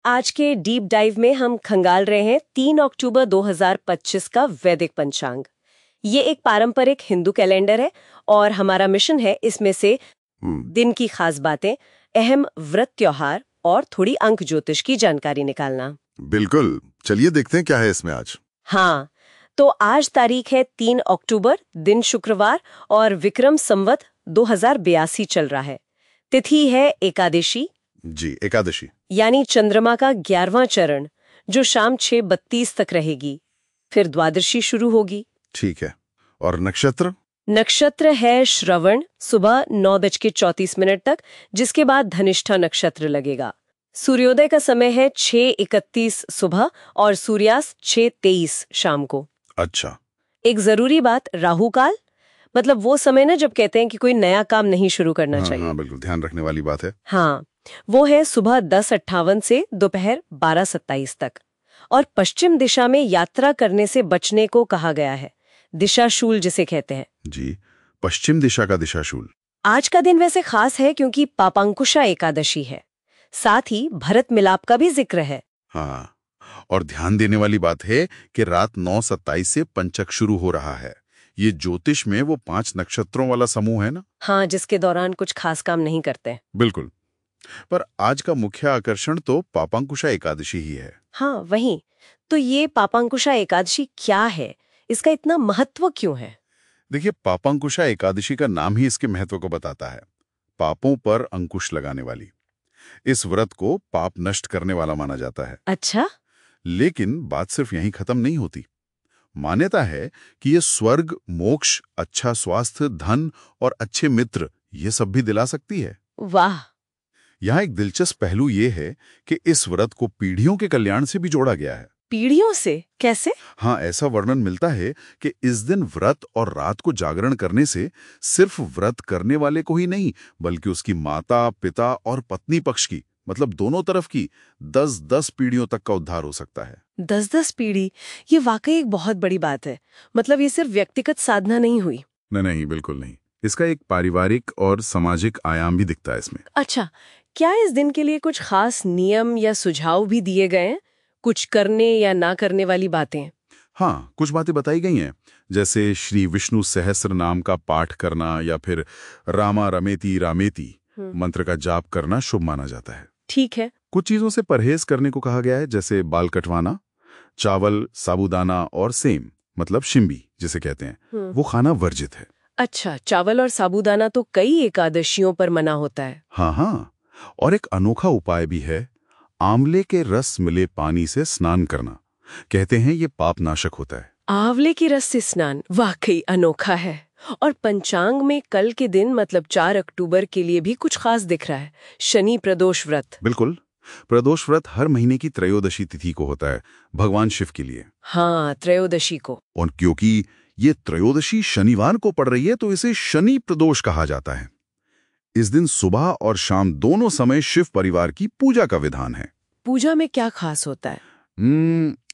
आज के deep dive में हम खंगाल रहे हैं 3 अक्टूबर 2025 का वैदिक पंचांग। ये एक पारंपरिक हिंदू कैलेंडर है और हमारा मिशन है इसमें से दिन की खास बातें, अहम व्रत त्योहार और थोड़ी अंक ज्योतिष की जानकारी निकालना। बिल्कुल, चलिए देखते हैं क्या है इसमें आज। हाँ, तो आज तारीख है 3 अक्टूबर, दिन शुक्रवार और विक्रम संवत 2082 चल रहा है। तिथि है एकादशी। जी, एकादशी यानी चंद्रमा का 11वां चरण, जो शाम 6:32 तक रहेगी। फिर द्वादशी शुरू होगी। ठीक है। और नक्षत्र? नक्षत्र है श्रवण, सुबह 9:34 तक, जिसके बाद धनिष्ठा नक्षत्र लगेगा। सूर्योदय का समय है 6:31 सुबह और सूर्यास्त 6:23 शाम को। अच्छा। एक जरूरी बात, राहु काल, मतलब वो समय ना जब कहते हैं कि कोई नया काम नहीं शुरू करना चाहिए। हाँ, बिल्कुल ध्यान रखने वाली बात है। हाँ, वो है सुबह 10:58 से दोपहर 12:27 तक। और पश्चिम दिशा में यात्रा करने से बचने को कहा गया है, दिशाशूल जिसे कहते हैं। जी, पश्चिम दिशा का दिशाशूल। आज का दिन वैसे खास है क्योंकि पापांकुशा एकादशी है, साथ ही भरत मिलाप का भी जिक्र है। हाँ, और ध्यान देने वाली बात है कि रात 9:27 से पंचक शुरू हो रहा है। ये ज्योतिष में वो 5 नक्षत्रों वाला समूह है ना? हाँ, जिसके दौरान कुछ खास काम नहीं करते। बिल्कुल। पर आज का मुख्य आकर्षण तो पापांकुशा एकादशी ही है। हाँ, वही तो। ये पापांकुशा एकादशी क्या है, इसका इतना महत्व क्यों है? देखिए, पापांकुशा एकादशी का नाम ही इसके महत्व को बताता है। पापों पर अंकुश लगाने वाली। इस व्रत को पाप नष्ट करने वाला माना जाता है। अच्छा। लेकिन बात सिर्फ यहीं खत्म नहीं होती। मान्यता है कि ये स्वर्ग, मोक्ष, अच्छा स्वास्थ्य, धन और अच्छे मित्र ये सब भी दिला सकती है। वाह। यहाँ एक दिलचस्प पहलू ये है कि इस व्रत को पीढ़ियों के कल्याण से भी जोड़ा गया है। पीढ़ियों से कैसे? हाँ, ऐसा वर्णन मिलता है कि इस दिन व्रत और रात को जागरण करने से सिर्फ व्रत करने वाले को ही नहीं, बल्कि उसकी माता, पिता और पत्नी पक्ष की, मतलब दोनों तरफ की 10-10 पीढ़ियों तक का उद्धार हो सकता है। 10-10 पीढ़ी, ये वाकई एक बहुत बड़ी बात है। मतलब ये सिर्फ व्यक्तिगत साधना नहीं हुई। नहीं, बिल्कुल नहीं। इसका एक पारिवारिक और सामाजिक आयाम भी दिखता है इसमें। अच्छा, क्या इस दिन के लिए कुछ खास नियम या सुझाव भी दिए गए हैं? कुछ करने या ना करने वाली बातें? हाँ, कुछ बातें बताई गई हैं, जैसे श्री विष्णु सहस्त्र नाम का पाठ करना या फिर रामा रमेति रामेति मंत्र का जाप करना शुभ माना जाता है। ठीक है। कुछ चीजों से परहेज करने को कहा गया है, जैसे बाल कटवाना, चावल, साबूदाना और सेम मतलब शिम्बी जिसे कहते हैं, वो खाना वर्जित है। अच्छा, चावल और साबूदाना तो कई एकादशियों पर मना होता है। हाँ, और एक अनोखा उपाय भी है, आंवले के रस मिले पानी से स्नान करना। कहते हैं ये पाप नाशक होता है। आंवले के रस से स्नान वाकई अनोखा है। और पंचांग में कल के दिन मतलब 4 अक्टूबर के लिए भी कुछ खास दिख रहा है, शनि प्रदोष व्रत। बिल्कुल, प्रदोष व्रत हर महीने की त्रयोदशी तिथि को होता है, भगवान शिव के लिए। हाँ, त्रयोदशी को। और क्योंकि ये त्रयोदशी शनिवार को पड़ रही है तो इसे शनि प्रदोष कहा जाता है। इस दिन सुबह और शाम दोनों समय शिव परिवार की पूजा का विधान है। पूजा में क्या खास होता है?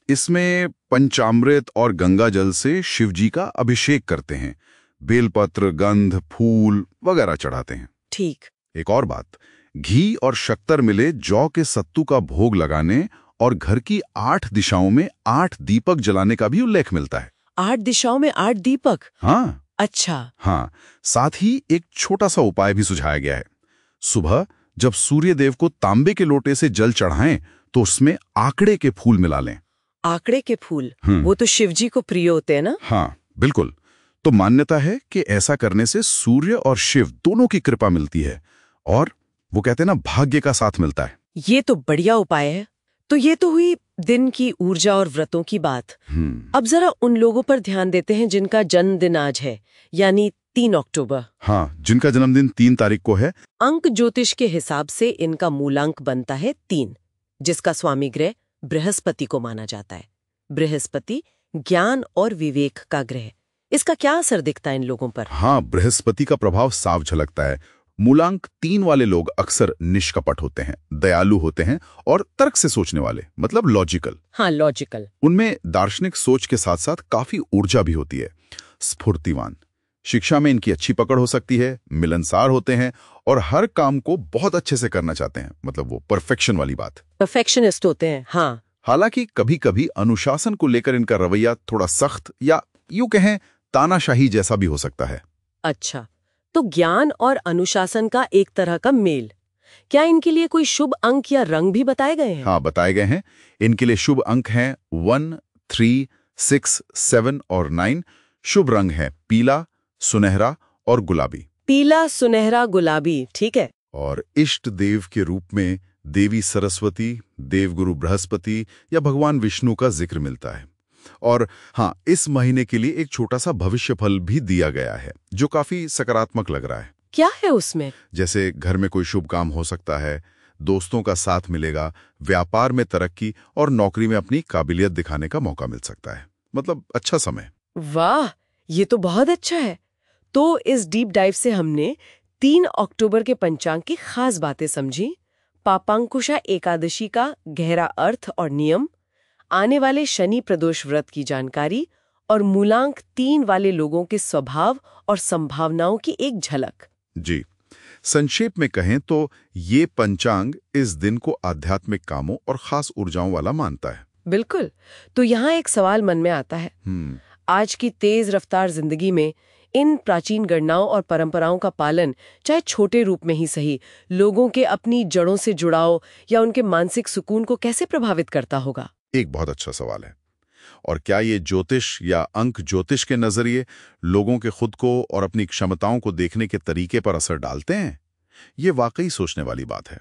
इसमें पंचामृत और गंगा जल से शिव जी का अभिषेक करते हैं, बेलपत्र, गंध, फूल वगैरह चढ़ाते हैं। ठीक। एक और बात, घी और शक्कर मिले जौ के सत्तू का भोग लगाने और घर की 8 दिशाओं में 8 दीपक जलाने का भी उल्लेख मिलता है। 8 दिशाओं में 8 दीपक? हाँ। अच्छा। हाँ, साथ ही एक छोटा सा उपाय भी सुझाया गया है। सुबह जब सूर्य देव को तांबे के लोटे से जल चढ़ाएं तो उसमें आकड़े के फूल मिला लें। आकड़े के फूल? वो तो शिवजी को प्रिय होते हैं ना? हाँ, बिल्कुल। तो मान्यता है कि ऐसा करने से सूर्य और शिव दोनों की कृपा मिलती है और वो कहते हैं ना, भाग्य का साथ मिलता है। ये तो बढ़िया उपाय है। तो ये तो हुई दिन की ऊर्जा और व्रतों की बात। अब जरा उन लोगों पर ध्यान देते हैं जिनका जन्मदिन आज है, यानी 3 अक्टूबर। हाँ, जिनका जन्मदिन 3 तारीख को है। अंक ज्योतिष के हिसाब से इनका मूलांक बनता है 3, जिसका स्वामी ग्रह बृहस्पति को माना जाता है। बृहस्पति ज्ञान और विवेक का ग्रह। इसका क्या असर दिखता है इन लोगों पर? हाँ, बृहस्पति का प्रभाव साफ झलकता है। मूलांक 3 वाले लोग अक्सर निष्कपट होते हैं, दयालु होते हैं और तर्क से सोचने वाले, मतलब लॉजिकल। हाँ, लॉजिकल। उनमें दार्शनिक सोच के साथ साथ काफी ऊर्जा भी होती है, स्फूर्तिवान। शिक्षा में इनकी अच्छी पकड़ हो सकती है, मिलनसार होते हैं और हर काम को बहुत अच्छे से करना चाहते हैं, मतलब वो परफेक्शन वाली बात। परफेक्शनिस्ट होते हैं, हाँ। हालांकि कभी-कभी अनुशासन को लेकर इनका रवैया थोड़ा सख्त या यूं कहें तानाशाही जैसा भी हो सकता है। अच्छा, तो ज्ञान और अनुशासन का एक तरह का मेल। क्या इनके लिए कोई शुभ अंक या रंग भी बताए गए हैं? हाँ, बताए गए हैं। इनके लिए शुभ अंक हैं 1, 3, 6, 7 और 9। शुभ रंग है पीला, सुनहरा और गुलाबी। पीला, सुनहरा, गुलाबी, ठीक है। और इष्ट देव के रूप में देवी सरस्वती, देवगुरु बृहस्पति या भगवान विष्णु का जिक्र मिलता है। और हाँ, इस महीने के लिए एक छोटा सा भविष्य फल भी दिया गया है जो काफी सकारात्मक लग रहा है। क्या है उसमें? जैसे घर में कोई शुभ काम हो सकता है, दोस्तों का साथ मिलेगा, व्यापार में तरक्की और नौकरी में अपनी काबिलियत दिखाने का मौका मिल सकता है। मतलब अच्छा समय। वाह, ये तो बहुत अच्छा है। तो इस डीप डाइव से हमने 3 अक्टूबर के पंचांग की खास बातें समझी, पापांकुशा एकादशी का गहरा अर्थ और नियम, आने वाले शनि प्रदोष व्रत की जानकारी और मूलांक 3 वाले लोगों के स्वभाव और संभावनाओं की एक झलक। जी, संक्षेप में कहें तो ये पंचांग इस दिन को आध्यात्मिक कामों और खास ऊर्जाओं वाला मानता है। बिल्कुल। तो यहाँ एक सवाल मन में आता है, आज की तेज रफ्तार जिंदगी में इन प्राचीन गणनाओं और परंपराओं का पालन, चाहे छोटे रूप में ही सही, लोगों के अपनी जड़ों से जुड़ाव या उनके मानसिक सुकून को कैसे प्रभावित करता होगा? एक बहुत अच्छा सवाल है। और क्या ये ज्योतिष या अंक ज्योतिष के नजरिए लोगों के खुद को और अपनी क्षमताओं को देखने के तरीके पर असर डालते हैं? ये वाकई सोचने वाली बात है।